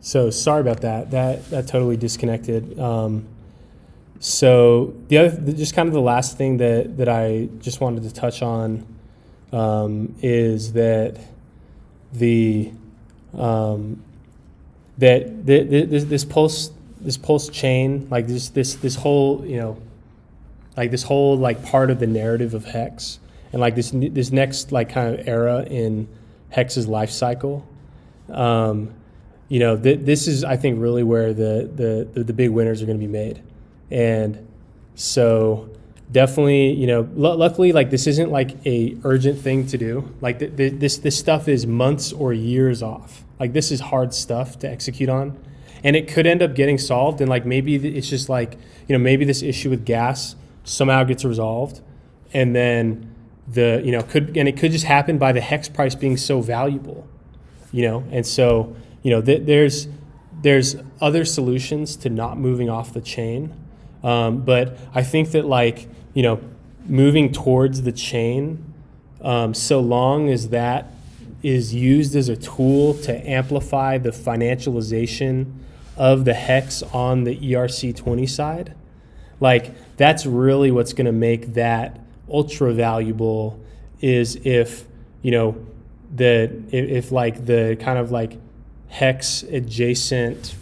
So sorry about that. That totally disconnected. So just kind of the last thing that I just wanted to touch on is that this pulse chain, like this whole this whole like part of the narrative of hex, and like this next like kind of era in hex's life cycle. This is, I think, really where the big winners are going to be made. And so definitely, luckily, like this isn't like a urgent thing to do. Like this stuff is months or years off. Like this is hard stuff to execute on, and it could end up getting solved. And like maybe it's just like, maybe this issue with gas somehow gets resolved, and then it could just happen by the hex price being so valuable, and so there's other solutions to not moving off the chain. But I think that moving towards the chain, so long as that is used as a tool to amplify the financialization of the hex on the ERC20 side, like that's really what's going to make that ultra valuable. Is if the kind of like hex adjacent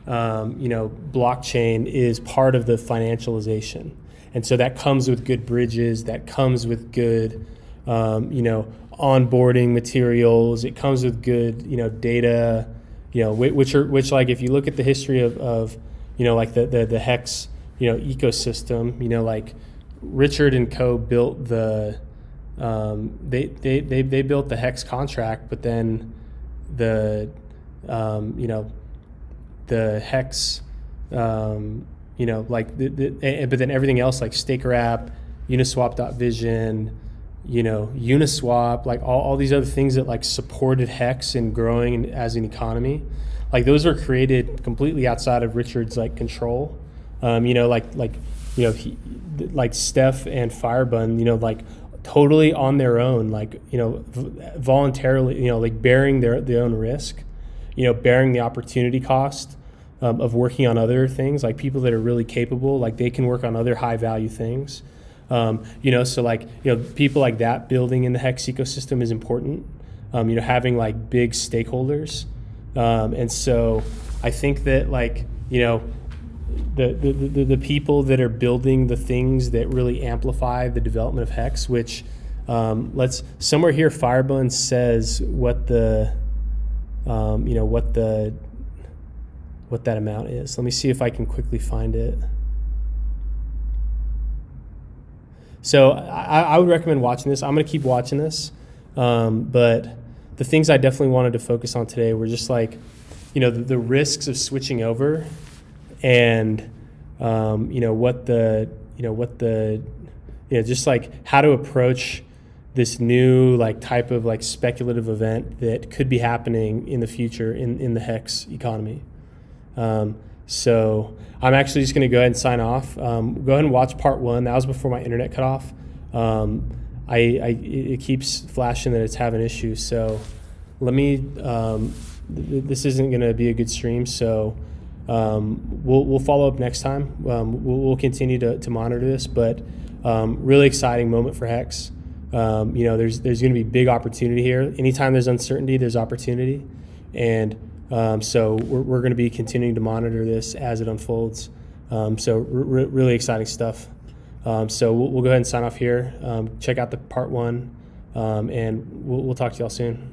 blockchain is part of the financialization. And so that comes with good bridges, that comes with good onboarding materials, it comes with good data, which like if you look at the history of the hex ecosystem, like Richard and co built the they built the hex contract, but then the hex, but then everything else like Staker app, Uniswap.vision, Uniswap, like all these other things that like supported hex and growing as an economy, like those were created completely outside of Richard's like control. Like Steph and Firebun, like totally on their own, like voluntarily, like bearing their own risk, bearing the opportunity cost of working on other things. Like people that are really capable, like they can work on other high value things. So people like that building in the hex ecosystem is important. Having like big stakeholders, and so I think that the people that are building the things that really amplify the development of hex, which somewhere here Firebun says what that amount is. Let me see if I can quickly find it. So I would recommend watching this. I'm going to keep watching this, but the things I definitely wanted to focus on today were just like the risks of switching over, and just like how to approach this new like type of like speculative event that could be happening in the future in the hex economy. So I'm actually just going to go ahead and sign off. Go ahead and watch part 1. That was before my internet cut off. It keeps flashing that it's having issues. So let me. This isn't going to be a good stream. So we'll follow up next time. We'll continue to monitor this, but really exciting moment for hex. There's going to be big opportunity here. Anytime there's uncertainty, there's opportunity, and so we're going to be continuing to monitor this as it unfolds. So really exciting stuff. So we'll go ahead and sign off here. Check out the part 1, and we'll talk to y'all soon.